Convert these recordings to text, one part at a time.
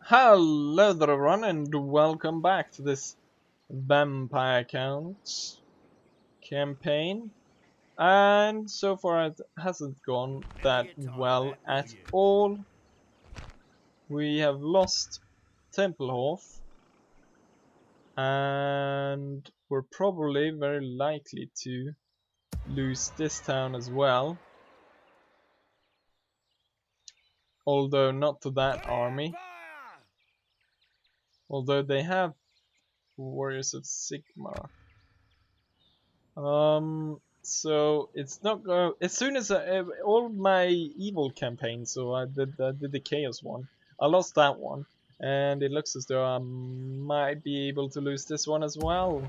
Hello there everyone and welcome back to this Vampire Counts campaign. And so far it hasn't gone that well at all. We have lost Templehof and we're probably very likely to lose this town as well. Although not to that army. Although they have Warriors of Sigma. So it's not go. As soon as all my evil campaigns, so I did the chaos one. I lost that one, and it looks as though I might be able to lose this one as well.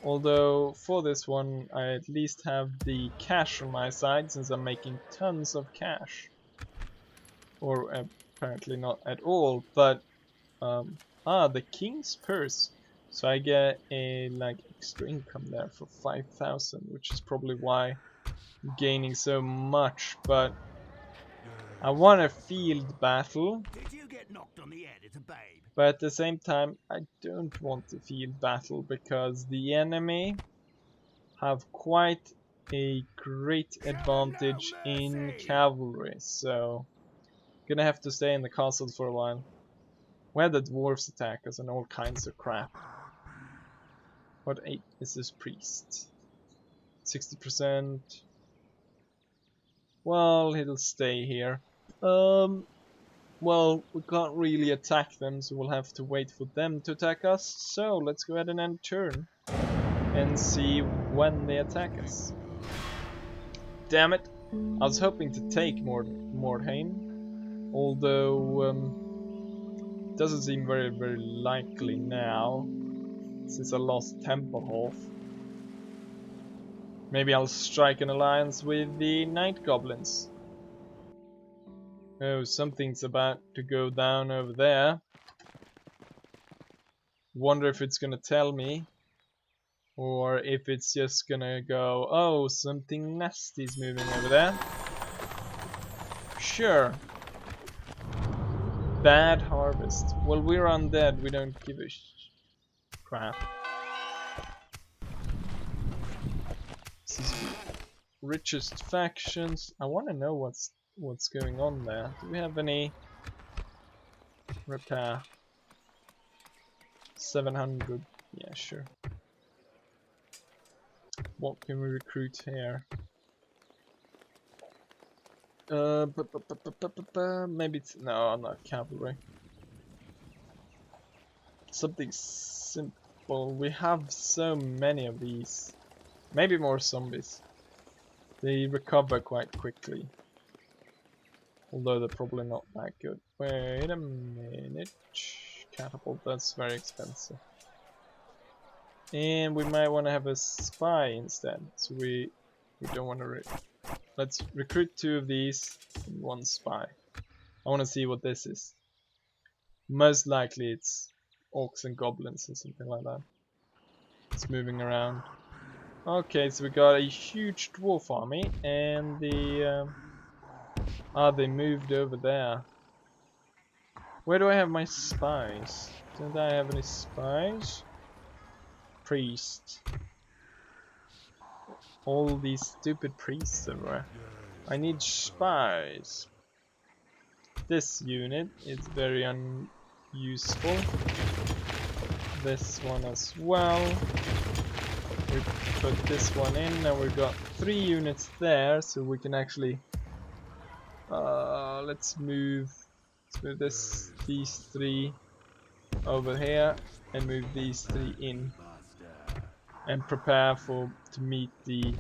Although for this one, I at least have the cash on my side since I'm making tons of cash, or apparently not at all. But the King's Purse. So I get a extra income there for 5,000, which is probably why I'm gaining so much. But I want a field battle. Did you get knocked on the head as a babe? But at the same time, I don't want a field battle because the enemy have quite a great advantage in cavalry. So gonna have to stay in the castles for a while. Where the dwarves attack us and all kinds of crap. What is this priest? 60%. Well, he'll stay here. Well, we can't really attack them, so we'll have to wait for them to attack us. So let's go ahead and end turn and see when they attack us. Damn it! I was hoping to take Mordheim, although it doesn't seem very likely now, since I lost Templehof. Maybe I'll strike an alliance with the Night Goblins. Oh, something's about to go down over there. Wonder if it's gonna tell me. Or if it's just gonna go, oh, something nasty's moving over there. Sure. Bad harvest. Well, we're undead, we don't give a crap. This is richest factions. I want to know what's going on there. Do we have any repair? 700. Yeah, sure. What can we recruit here? Maybe it's no, I'm not cavalry. Something simple. We have so many of these. Maybe more zombies. They recover quite quickly. Although they're probably not that good. Wait a minute. Catapult, that's very expensive. And we might want to have a spy instead. So we don't want to let's recruit 2 of these and 1 spy. I want to see what this is. Most likely it's orcs and goblins or something like that. It's moving around. Okay, so we got a huge dwarf army, and the they moved over there. Where do I have my spies? Don't I have any spies? Priest. All these stupid priests everywhere. I need spies. This unit is very unuseful. This one as well. We put this one in, and we've got 3 units there, so we can actually let's move these 3 over here and move these 3 in and prepare to meet the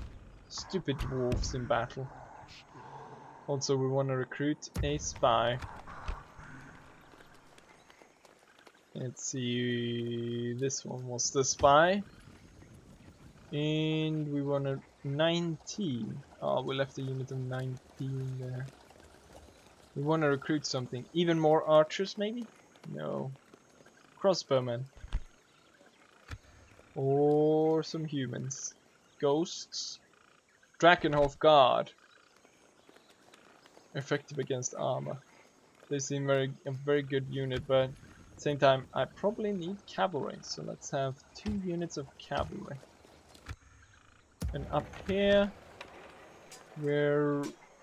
stupid dwarves in battle. Also, we want to recruit a spy. Let's see, this one was the spy. And we want a 19. Oh, we left a unit of 19 there. We want to recruit something. Even more archers, maybe? No. Crossbowmen. Or some humans. Ghosts. Drakenhof Guard. Effective against armor. They seem a very good unit, but at the same time, I probably need cavalry. So let's have 2 units of cavalry. And up here, we're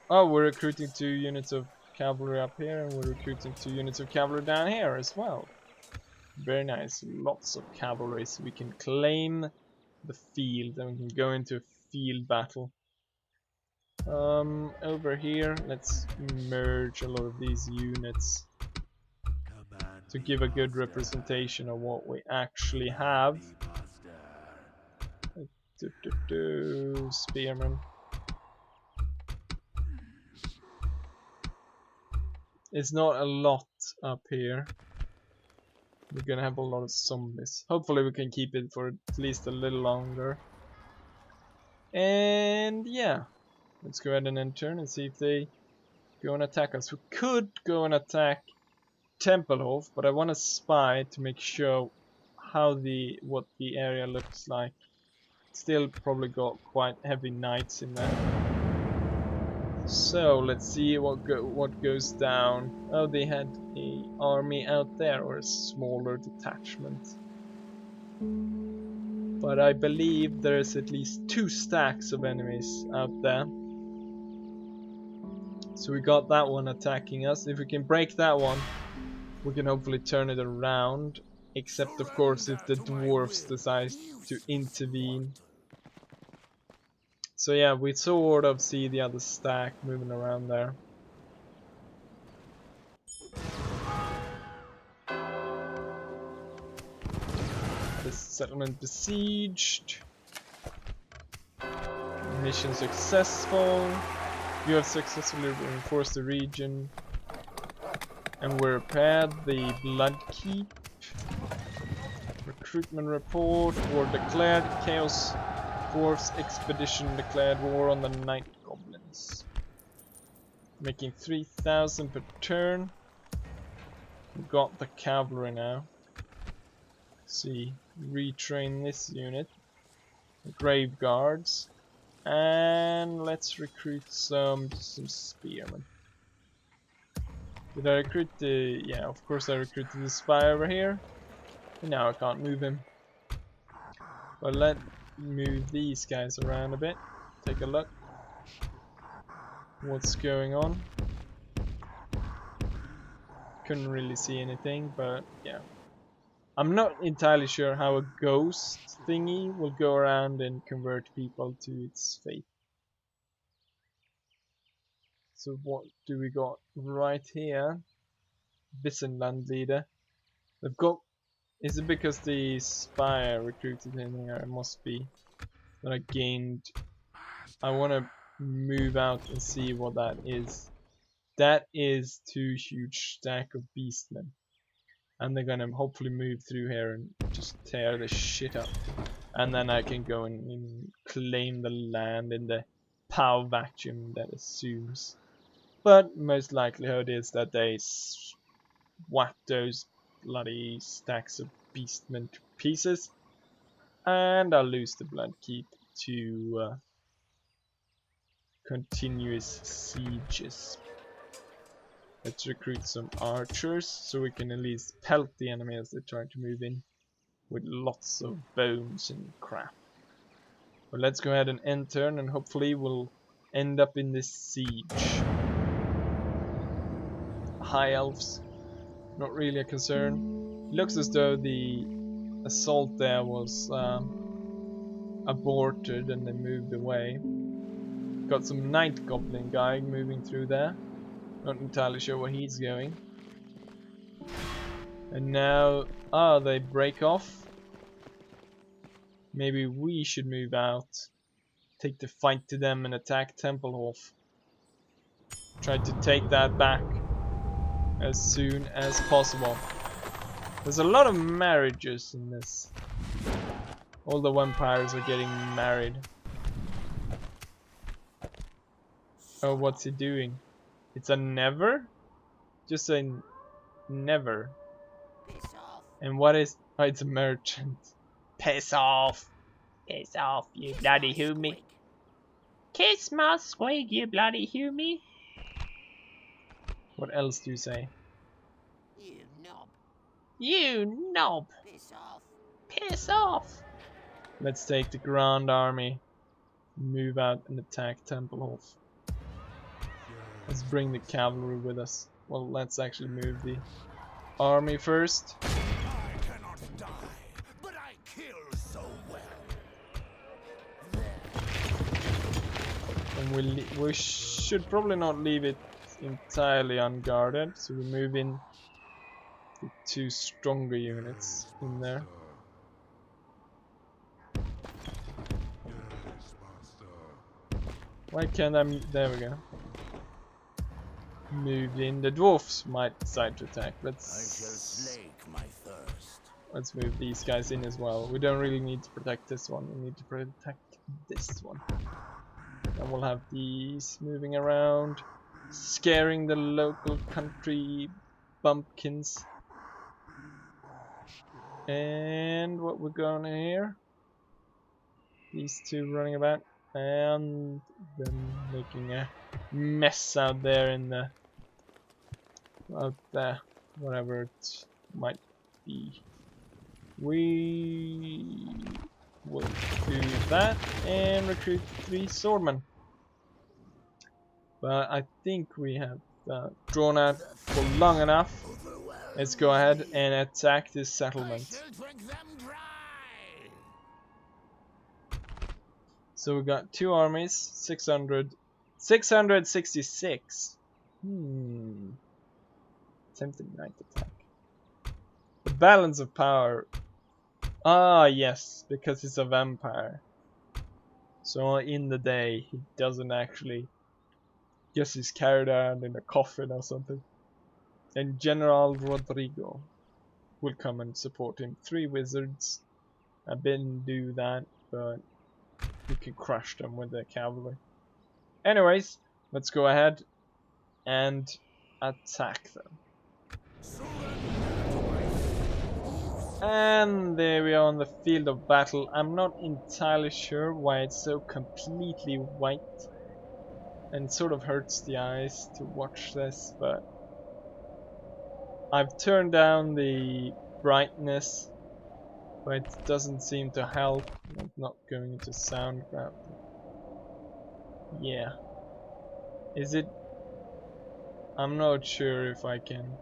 recruiting 2 units of cavalry up here, and we're recruiting 2 units of cavalry down here as well. Very nice, lots of cavalry, so we can claim the field and we can go into a field battle. Over here, let's merge a lot of these units to give a good representation of what we actually have. Spearmen. It's not a lot up here. We're gonna have a lot of zombies. Hopefully we can keep it for at least a little longer. And yeah, let's go ahead and end turn and see if they go and attack us. We could go and attack Templehof, but I want to spy to make sure what the area looks like. Still probably got quite heavy knights in there. So let's see what goes down. Oh, they had a army out there, or a smaller detachment. But I believe there's at least 2 stacks of enemies out there. So we got that one attacking us. If we can break that one, we can hopefully turn it around. Except of course if the dwarves decide to intervene. So yeah, we sort of see the other stack moving around there. This settlement besieged. Mission successful. You have successfully reinforced the region. And we repaired the blood keep. Recruitment report. War declared. Chaos Dwarfs expedition declared war on the night goblins. Making 3,000 per turn. We've got the cavalry now. Let's see. Retrain this unit. Grave guards. And let's recruit some spearmen. Did I recruit the... yeah, of course I recruited the spy over here. And now I can't move him. But let's move these guys around a bit. Take a look. What's going on? Couldn't really see anything, but yeah. I'm not entirely sure how a ghost thingy will go around and convert people to its fate. So what do we got right here? Visenland leader. They've got... is it because the spy recruited in here? It must be. That I gained... I want to move out and see what that is. That is 2 huge stack of beastmen. And they're gonna hopefully move through here and just tear the shit up. And then I can go and claim the land in the power vacuum that assumes. But most likelihood is that they whack those bloody stacks of beastmen to pieces. And I'll lose the blood keep to continuous sieges. Let's recruit some archers so we can at least pelt the enemy as they try to move in with lots of bones and crap. But let's go ahead and end turn and hopefully we'll end up in this siege. High elves, not really a concern. Looks as though the assault there was aborted and they moved away. Got some night goblin guy moving through there. Not entirely sure where he's going. And now, they break off. Maybe we should move out. Take the fight to them and attack Templehof. Try to take that back as soon as possible. There's a lot of marriages in this. All the vampires are getting married. Oh, what's he doing? It's a never? Just a never. Piss off. And what is... oh, it's a merchant. Piss off! Piss off, you bloody humie. Kiss my squig, you bloody humie. What else do you say? You knob! Piss off. Piss off! Let's take the Grand Army, move out and attack Templehof. Let's bring the cavalry with us. Well, let's actually move the army first. I cannot die, but I kill so well. And we should probably not leave it entirely unguarded, so we move in the 2 stronger units in there. Why can't I? There we go. Moved in. The dwarfs might decide to attack. Let's move these guys in as well. We don't really need to protect this one. We need to protect this one. And we'll have these moving around, scaring the local country bumpkins. And what we're going here? These 2 running about. And then making a mess out there in the whatever it might be. We will do that and recruit 3 swordmen. But I think we have drawn out for long enough. Let's go ahead and attack this settlement. So we got 2 armies, 666. Attempted night attack. The balance of power. Ah, yes, because he's a vampire. So in the day, he doesn't actually. Guess he's carried around in a coffin or something. And General Rodrigo will come and support him. 3 wizards. I didn't do that, but we can crush them with the cavalry. Anyways, let's go ahead and attack them. And there we are on the field of battle. I'm not entirely sure why it's so completely white. And it sort of hurts the eyes to watch this, but I've turned down the brightness, but it doesn't seem to help. I'm not going into sound grab. Yeah. Is it? I'm not sure if I can.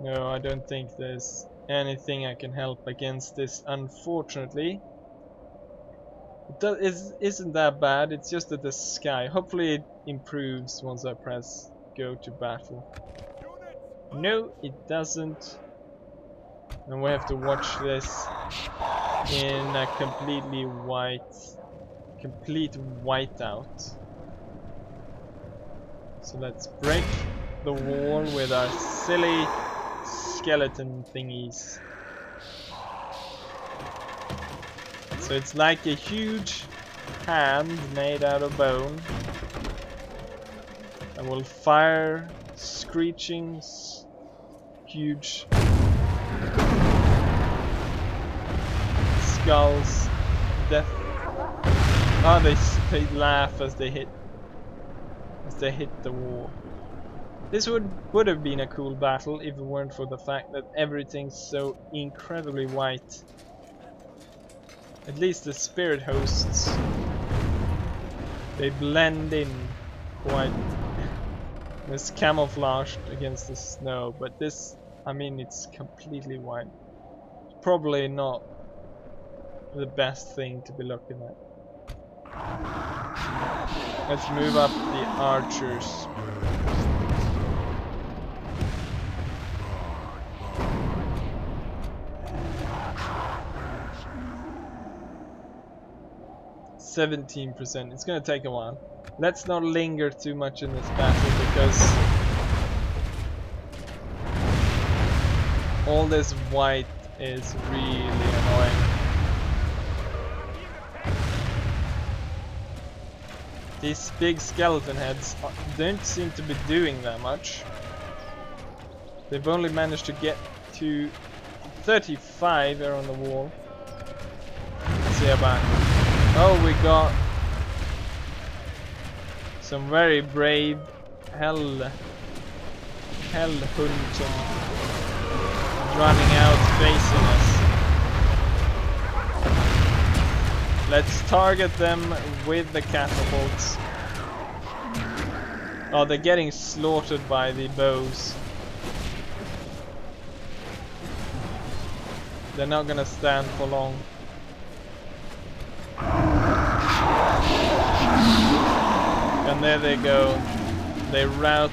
No, I don't think there's anything I can help against this, unfortunately. It isn't that bad, it's just that the sky. Hopefully it improves once I press go to battle. No, it doesn't. And we have to watch this in a complete whiteout. So let's break the wall with our silly skeleton thingies. So it's like a huge hand made out of bone. And will fire screeching huge skulls. Death. Oh, they laugh as they hit the wall. This would have been a cool battle if it weren't for the fact that everything's so incredibly white. At least the spirit hosts, they blend in quite. It's camouflaged against the snow, but this, I mean, it's completely white. Probably not the best thing to be looking at. Let's move up the archers. %. It's gonna take a while. Let's not linger too much in this battle because all this white is really annoying. These big skeleton heads don't seem to be doing that much. They've only managed to get to 35 there on the wall. Let's see about. Oh, we got some very brave hell Hellhunden running out facing us. Let's target them with the catapults. Oh, they're getting slaughtered by the bows. They're not gonna stand for long. And there they go. They rout.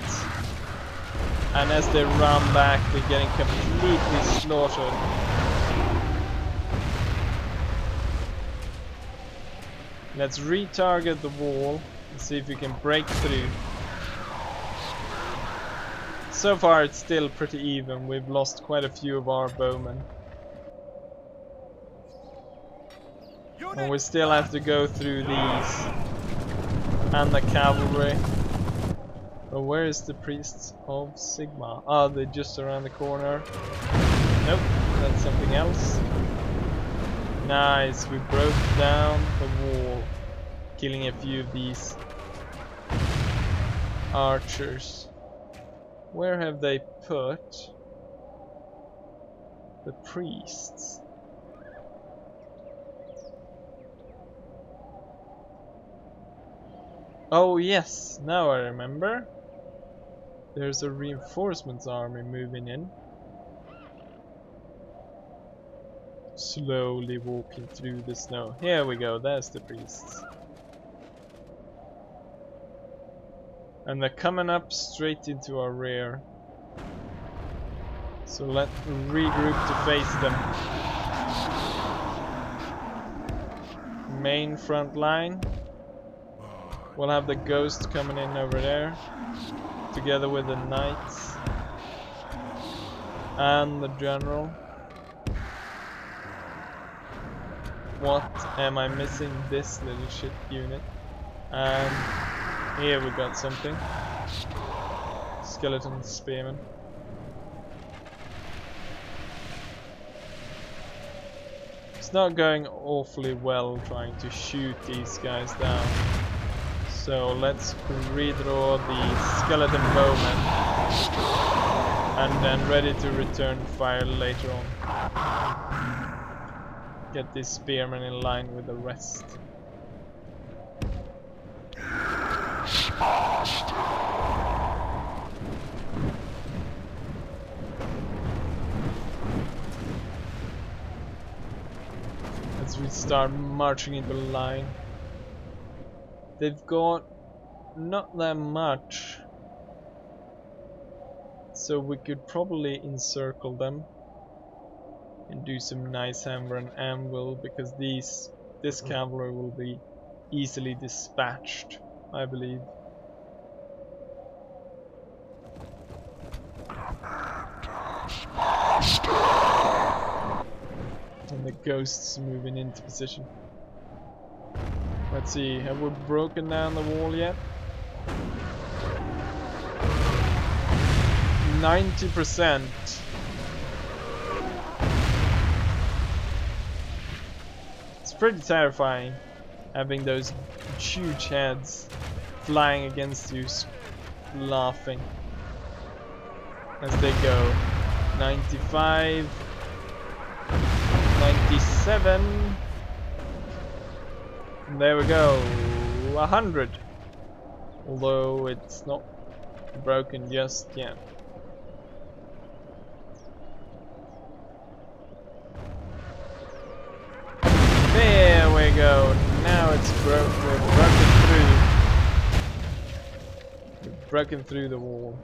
And as they run back, they're getting completely slaughtered. Let's retarget the wall and see if we can break through. So far it's still pretty even. We've lost quite a few of our bowmen. And we still have to go through these. And the cavalry. But where is the priests of Sigma? Ah, they're just around the corner. Nope, that's something else. Nice, we broke down the wall, killing a few of these archers. Where have they put the priests? Oh yes, now I remember. There's a reinforcements army moving in. Slowly walking through the snow. Here we go, there's the priests. And they're coming up straight into our rear. So let's regroup to face them. Main front line. We'll have the ghost coming in over there. Together with the knights. And the general. What am I missing? This little shit unit. And here we got something. Skeleton spearman. It's not going awfully well trying to shoot these guys down. So let's redraw the skeleton bowmen. And then ready to return fire later on. Get this spearman in line with the rest. As we start marching into line. They've got not that much. So we could probably encircle them. And do some nice hammer and anvil, because this cavalry will be easily dispatched, I believe. And the ghosts moving into position. Let's see, have we broken down the wall yet? 90%. It's pretty terrifying having those huge heads flying against you, laughing as they go. 95, 97, and there we go, 100, although it's not broken just yet. There we go, now it's broken, we've broken through the wall.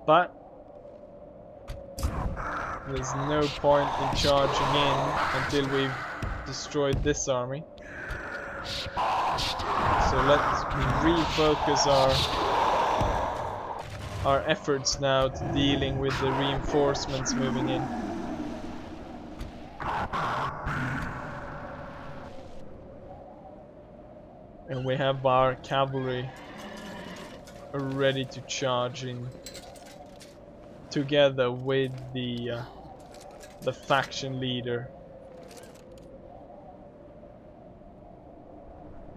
But there's no point in charging in until we've destroyed this army. So let's refocus our efforts now to dealing with the reinforcements moving in. And we have our cavalry ready to charge in together with the faction leader.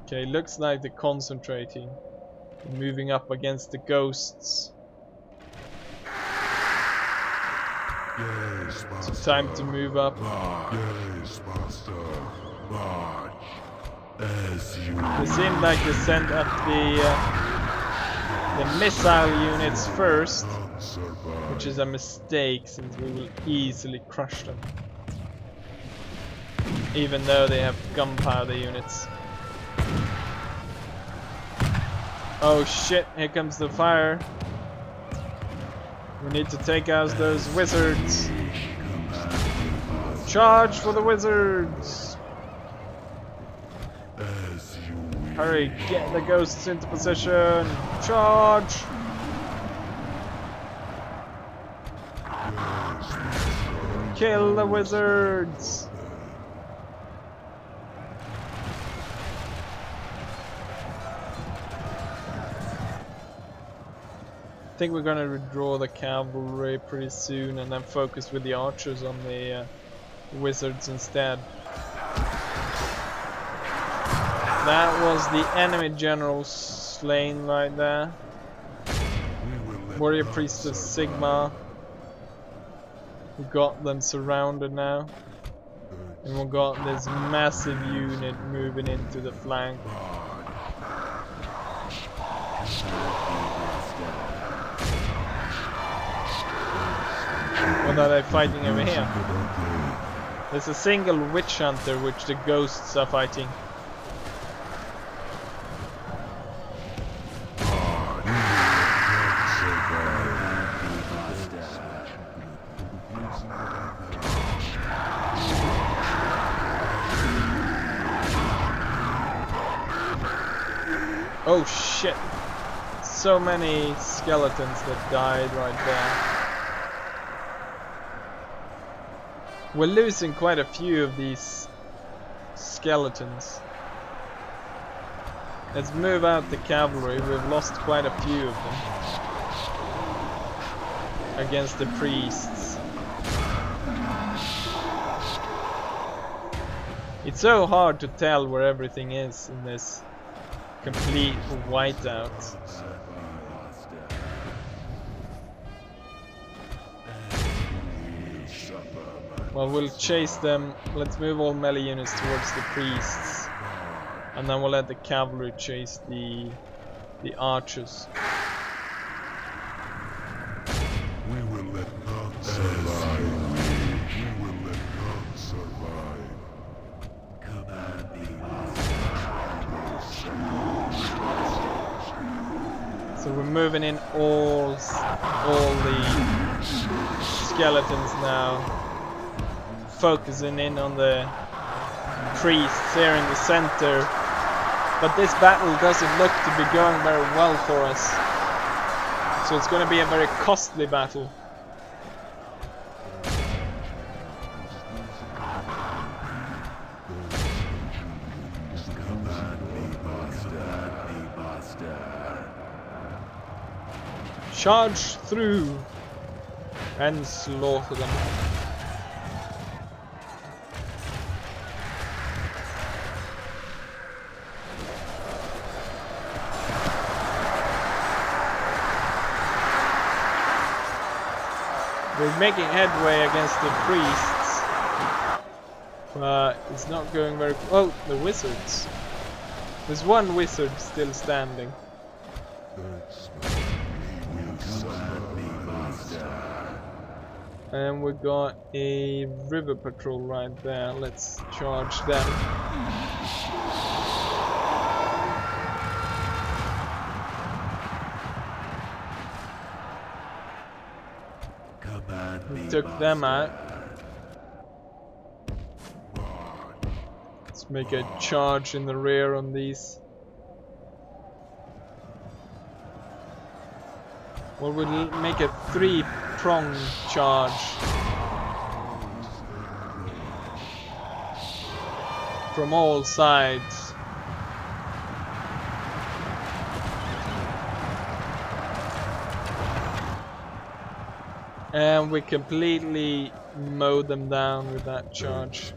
Okay, looks like they're concentrating. Moving up against the ghosts. Yes, master. So time to move up. Yes, master. March. As you They seem like they sent up the missile units first, survive. which is a mistake since we will easily crush them. Even though they have gunpowder units. Oh shit, here comes the fire. We need to take out those wizards. Charge for the wizards! As you Hurry, get the ghosts into position! Charge! Kill the wizards! I think we're gonna withdraw the cavalry pretty soon and then focus with the archers on the wizards instead. That was the enemy general slain right there. Warrior priest of Sigma. We got them surrounded now. And we got this massive unit moving into the flank. What are they fighting over here? There's a single witch hunter which the ghosts are fighting. Oh shit! So many skeletons that died right there. We're losing quite a few of these skeletons. Let's move out the cavalry. We've lost quite a few of them against the priests. It's so hard to tell where everything is in this complete whiteout. Well, we'll chase them. Let's move all melee units towards the priests, and then we'll let the cavalry chase the archers. We will let none survive. We will let none survive. Command me, So we're moving in all the skeletons now, focusing in on the priests here in the center. But this battle doesn't look to be going very well for us, so it's going to be a very costly battle. Charge through and slaughter them. We're making headway against the priests, but it's not going very. Oh, the wizards. There's one wizard still standing. And we got a river patrol right there. Let's charge them. We took them out. Let's make a charge in the rear on these. Well, we'll make a three-pronged charge. From all sides. And we completely mow them down with that charge.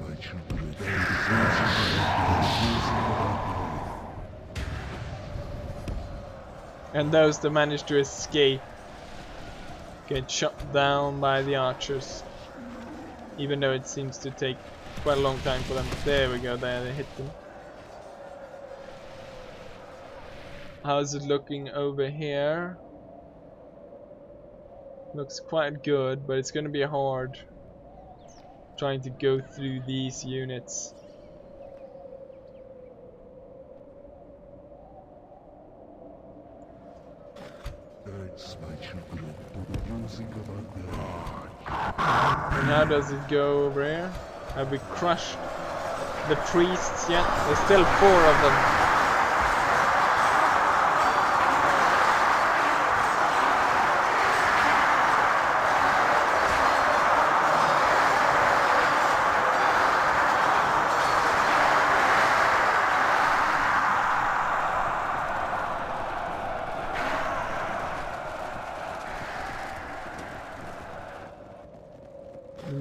And those that manage to escape get shot down by the archers. Even though it seems to take quite a long time for them. There we go, there they hit them. How's it looking over here? Looks quite good, but it's gonna be hard trying to go through these units. And how does it go over here? Have we crushed the priests yet? There's still 4 of them.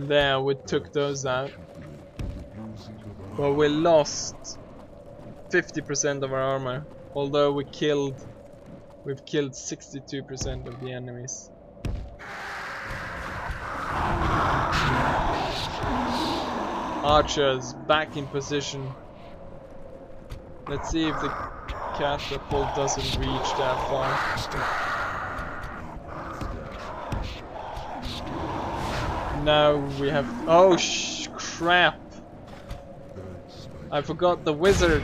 There, we took those out. But we lost 50% of our armor. Although we've killed 62% of the enemies. Archers back in position. Let's see if the catapult doesn't reach that far. Now we have... Oh crap! I forgot the wizard.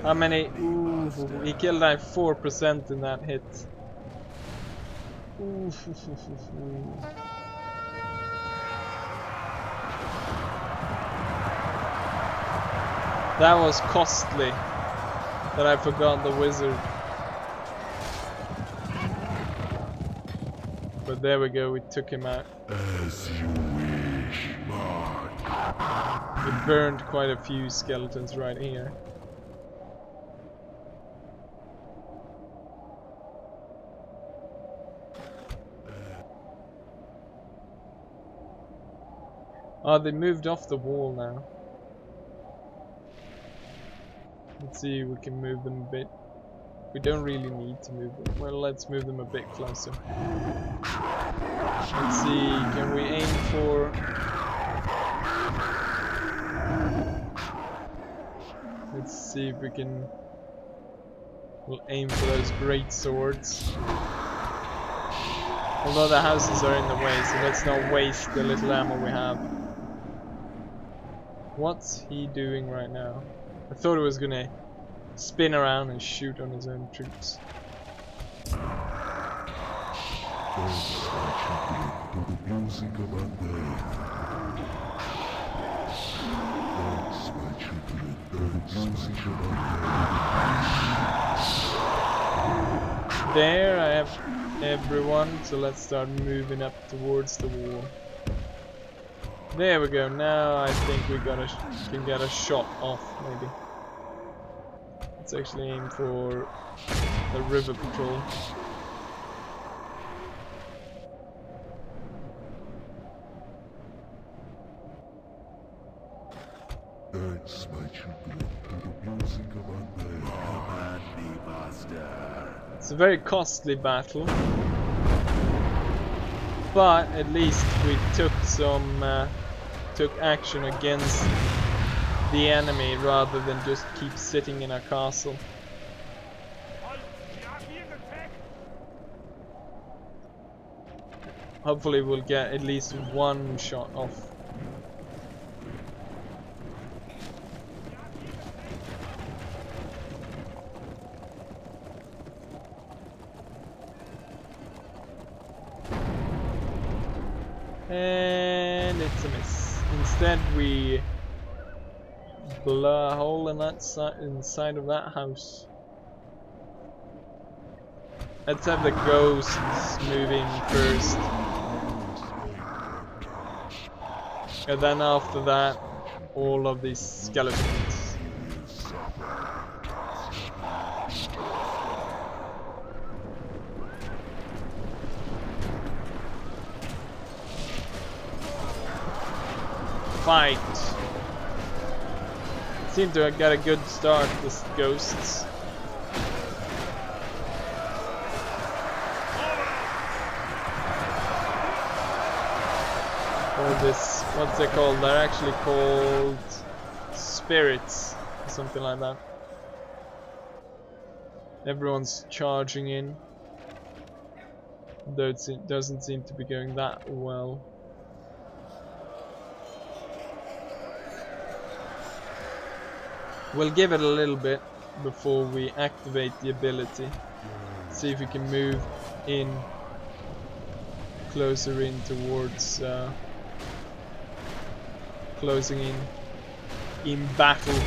How many? Ooh, he killed like 4% in that hit. Ooh. That was costly. That I forgot the wizard. But there we go, we took him out. As you wish, Mark. It burned quite a few skeletons right here. Oh, they moved off the wall now. Let's see if we can move them a bit. We don't really need to move them. Well, let's move them a bit closer. Let's see, can we aim for... Let's see if we can... We'll aim for those great swords. Although the houses are in the way, so let's not waste the little ammo we have. What's he doing right now? I thought he was gonna spin around and shoot on his own troops. There, I have everyone, so let's start moving up towards the wall. There we go, now I think we can get a shot off, maybe. Let's actually aim for the river patrol. That's my children to the music of It's a very costly battle, but at least we took action against the enemy rather than just keep sitting in our castle. Hopefully we'll get at least one shot off. And it's a miss. Instead we blow a hole in that inside of that house. Let's have the ghosts moving first. And then after that, all of these skeletons. Fight! Seem to have got a good start, the ghosts. this, what's they called? They're actually called spirits or something like that. Everyone's charging in, though it doesn't seem to be going that well. We'll give it a little bit before we activate the ability. See if we can move in closer in towards closing in battle.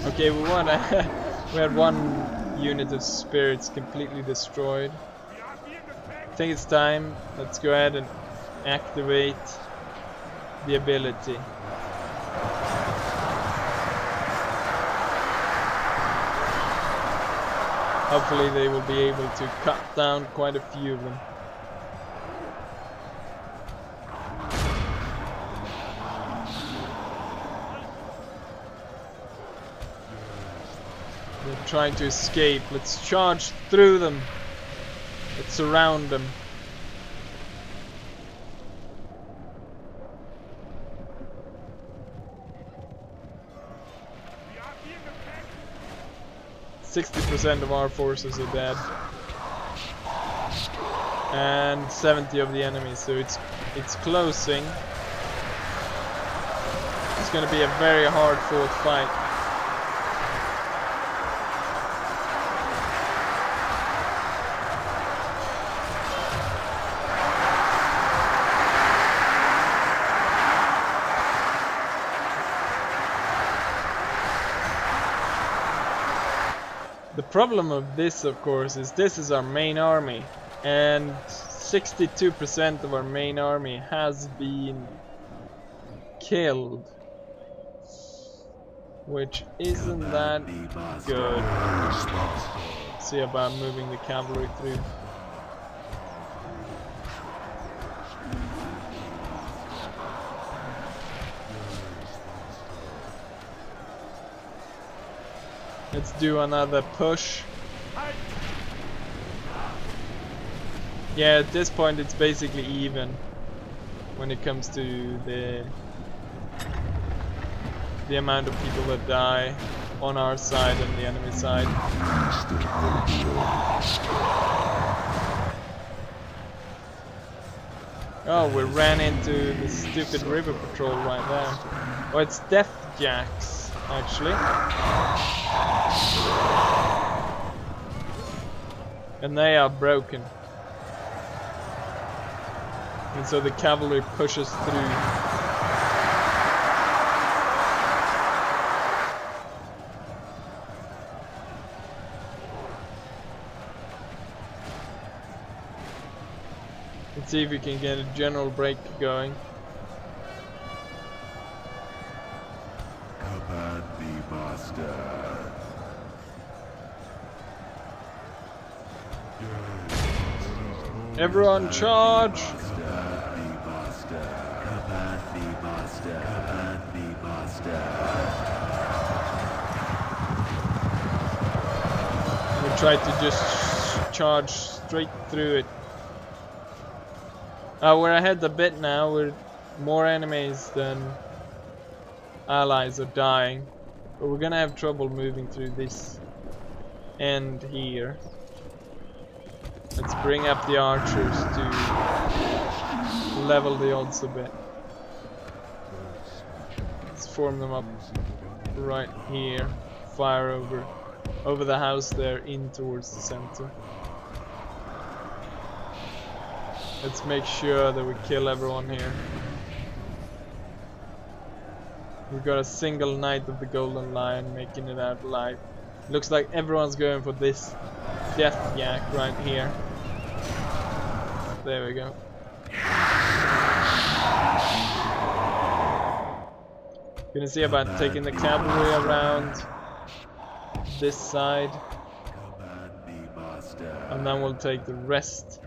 Okay, we won. We had one unit of spirits completely destroyed. I think it's time. Let's go ahead and activate the ability. Hopefully they will be able to cut down quite a few of them. They're trying to escape. Let's charge through them. Let's surround them. %60 of our forces are dead, and 70 of the enemies. So it's closing. It's going to be a very hard fought fight. The problem of this, of course, is this is our main army, and 62% of our main army has been killed, which isn't that good. See about moving the cavalry through. Let's do another push. Yeah, at this point it's basically even when it comes to the amount of people that die on our side and the enemy side. Oh, we ran into the stupid river patrol right there. Oh, it's Death Jacks, actually. And they are broken. And so the cavalry pushes through. Let's see if we can get a general break going. Command me, master. Everyone charge! We tried to just charge straight through it. We're ahead a bit now. We're more enemies than allies are dying, but we're gonna have trouble moving through this end here. Let's bring up the archers to level the odds a bit. Let's form them up right here. Fire over the house there in towards the center. Let's make sure that we kill everyone here. We've got a single Knight of the Golden Lion making it out alive. Looks like everyone's going for this Death Yak right here. There we go. Gonna see about taking the cavalry around this side, and then we'll take the rest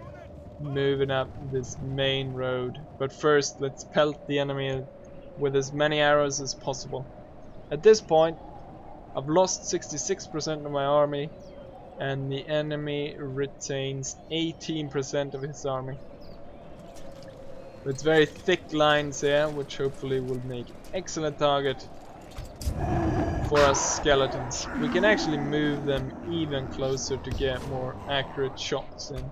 moving up this main road. But first, let's pelt the enemy with as many arrows as possible. At this point, I've lost 66% of my army, and the enemy retains 18% of his army. It's very thick lines here, which hopefully will make excellent target for our skeletons. We can actually move them even closer to get more accurate shots in.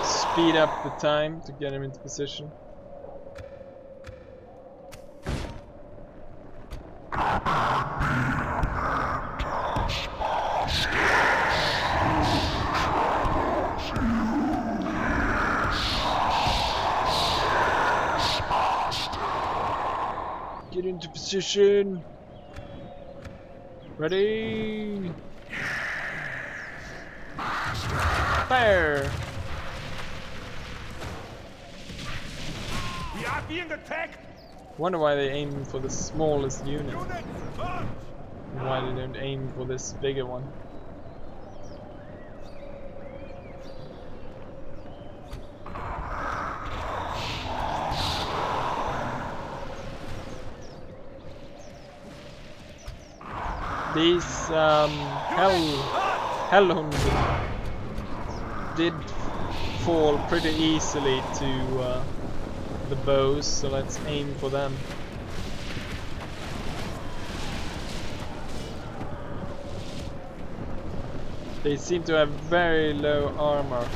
Speed up the time to get him into position. Get into position. Ready. Fire. We are being attacked. Wonder why they aim for the smallest unit. Unit march. And why they don't aim for this bigger one. These Hellhound did fall pretty easily to the bows, so let's aim for them. They seem to have very low armor.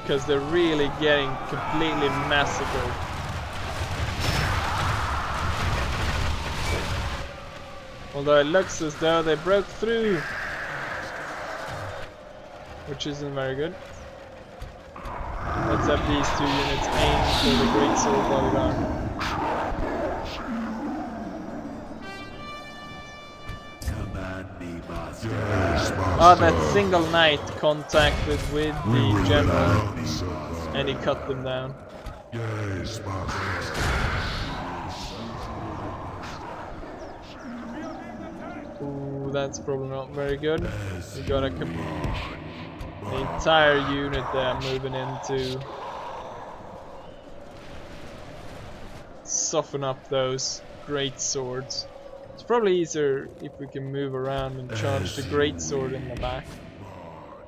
Because they're really getting completely massacred. Although it looks as though they broke through, which isn't very good. Let's have these two units aim for the great sword bodyguard. Ah, that single knight contacted with the general and he cut them down. Ooh, that's probably not very good. We got an entire unit there moving in to soften up those great swords. It's probably easier if we can move around and charge the great sword in the back.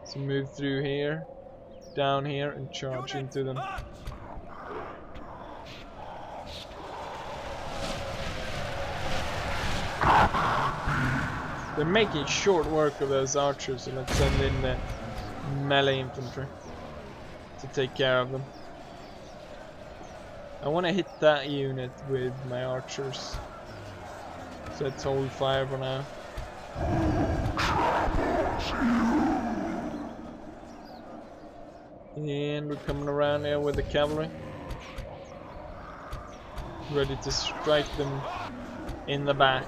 So move through here, down here, and charge into them. They're making short work of those archers, so let's send in the melee infantry to take care of them. I want to hit that unit with my archers. So let's hold fire for now. And we're coming around here with the cavalry. Ready to strike them in the back.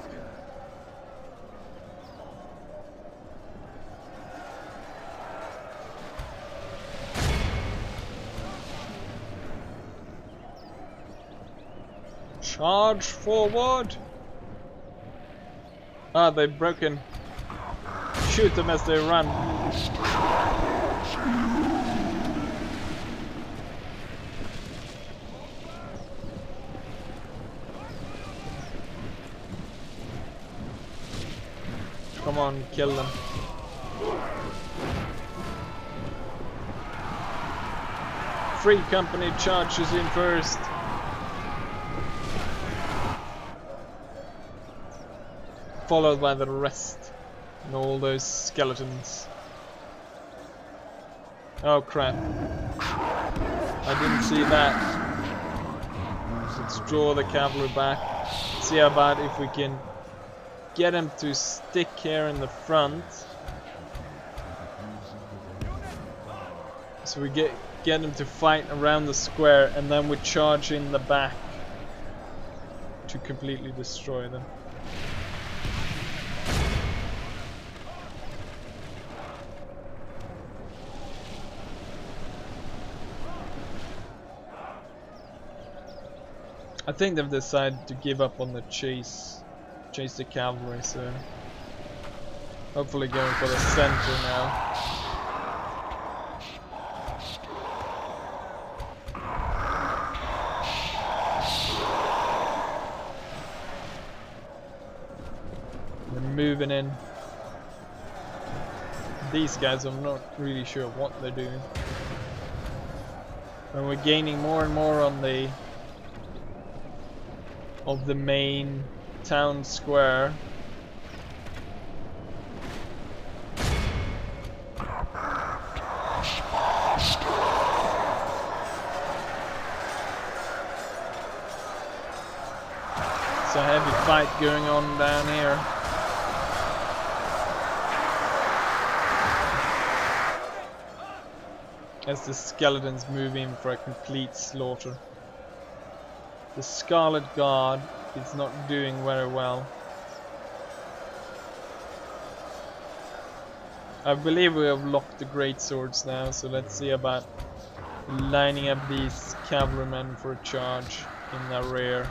Charge forward! Ah, they've broken. Shoot them as they run. Come on, kill them. Free company charges in first. Followed by the rest and all those skeletons. Oh crap. I didn't see that. Let's draw the cavalry back. See how about if we can get them to stick here in the front. So we get them to fight around the square and then we charge in the back to completely destroy them. I think they've decided to give up on the chase the cavalry, so hopefully going for the center now. moving in. These guys, I'm not really sure what they're doing. And we're gaining more and more on the main town square. It's a heavy fight going on down here. As the skeletons move in for a complete slaughter. The Scarlet Guard is not doing very well. I believe we have locked the great swords now, so let's see about lining up these cavalrymen for a charge in the rear.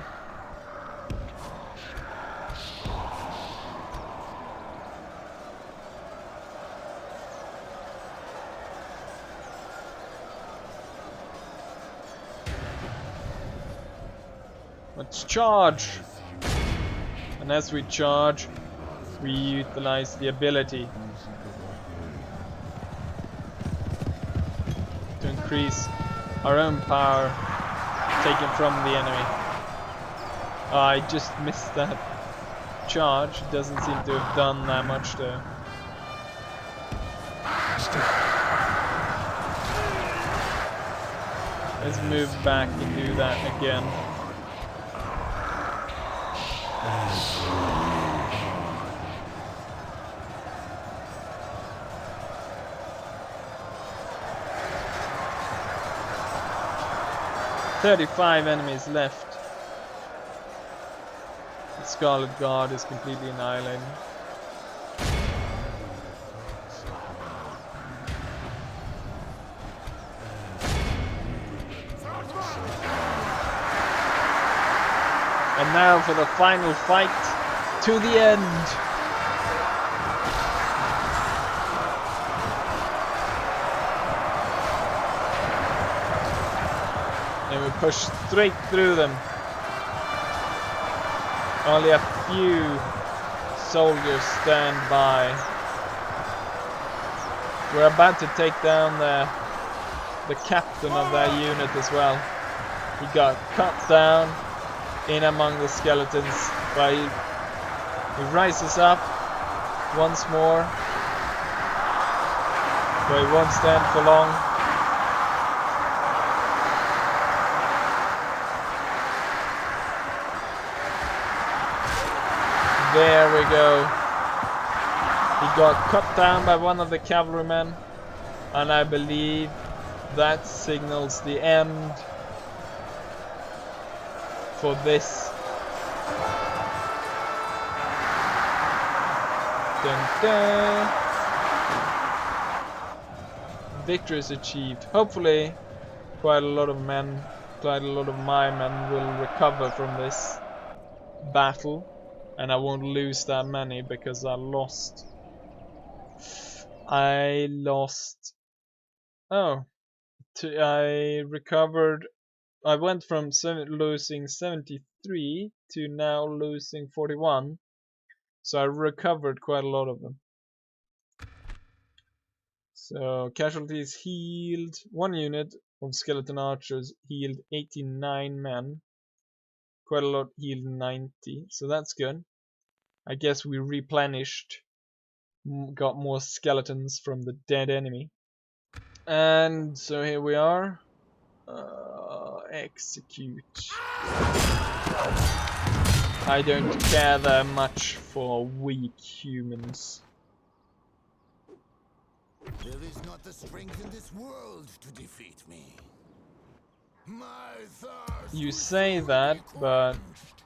Let's charge! And as we charge, we utilize the ability to increase our own power taken from the enemy. I just missed that charge. It doesn't seem to have done that much though. Let's move back and do that again. "35 enemies left. The Scarlet Guard is completely annihilated. And now for the final fight to the end. And we push straight through them. Only a few soldiers stand by. We're about to take down the captain of that unit as well. He got cut down in among the skeletons, but he rises up once more, but he won't stand for long. There we go. He got cut down by one of the cavalrymen, and I believe that signals the end for this. Dun, dun. Victory is achieved. Hopefully quite a lot of my men will recover from this battle, and I won't lose that many because I lost. I recovered. I went from losing 73 to now losing 41, so I recovered quite a lot of them. So casualties healed. One unit of skeleton archers healed 89 men. Quite a lot healed 90, so that's good. I guess we replenished, got more skeletons from the dead enemy. And so here we are. Execute. I don't care that much for weak humans. There is not the strength in this world to defeat me. My thirst You will say soon that, be but quenched.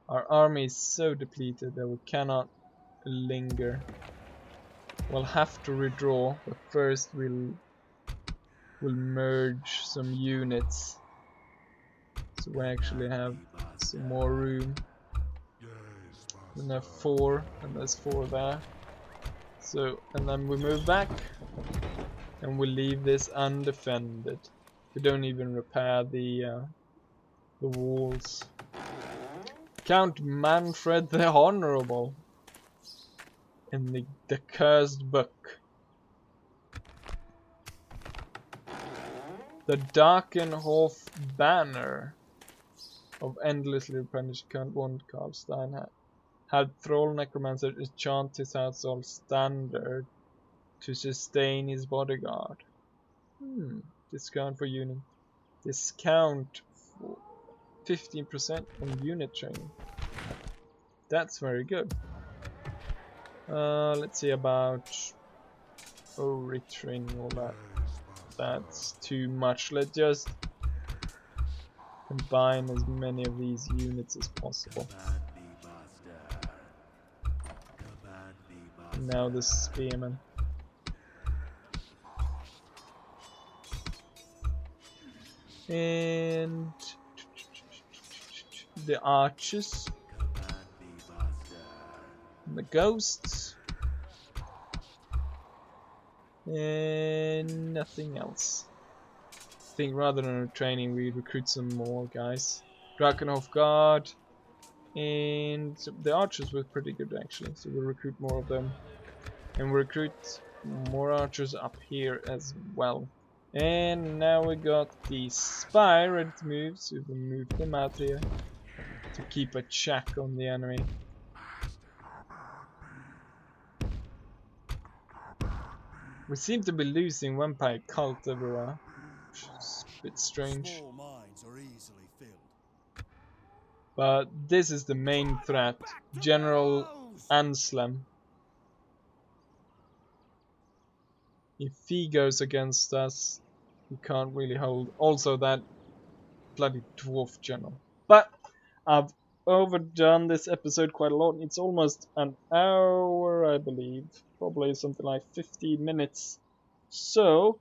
our army is so depleted that we cannot linger. We'll have to withdraw, but first we'll merge some units, so we actually have some more room. We have 4, and there's 4 there. So, and then we move back, and we leave this undefended. We don't even repair the walls. Count Manfred the Honorable. in the cursed book. The Darkenhof banner of endlessly replenished one Karlstein had Thrall Necromancer enchant his household standard to sustain his bodyguard. Discount for unit. Discount for 15% on unit training. That's very good. Let's see about retraining all that. That's too much. Let's just combine as many of these units as possible. Now the spearmen. And the archers. And the ghosts. And nothing else. I think rather than training we recruit some more guys. Drakenhof Guard. And the archers were pretty good actually, so we'll recruit more of them. And we'll recruit more archers up here as well. And now we got the spy ready to move, so we'll move them out here to keep a check on the enemy. We seem to be losing vampire cult everywhere, which is a bit strange. Small minds are easily filled. But this is the main threat, General Anselm. If he goes against us, we can't really hold. Also that bloody dwarf general. But I've overdone this episode quite a lot. It's almost an hour, I believe. Probably something like 15 minutes. So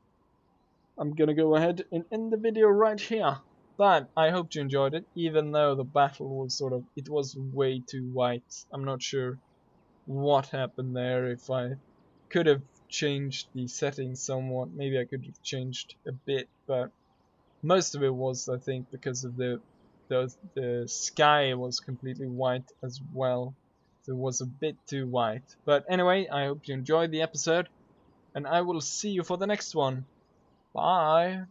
I'm gonna go ahead and end the video right here. But I hope you enjoyed it, even though the battle was it was way too white. I'm not sure what happened there. If I could have changed the settings somewhat, maybe I could have changed a bit, but most of it was, I think, because of the sky was completely white as well. So it was a bit too white. But anyway, I hope you enjoyed the episode, and I will see you for the next one. Bye!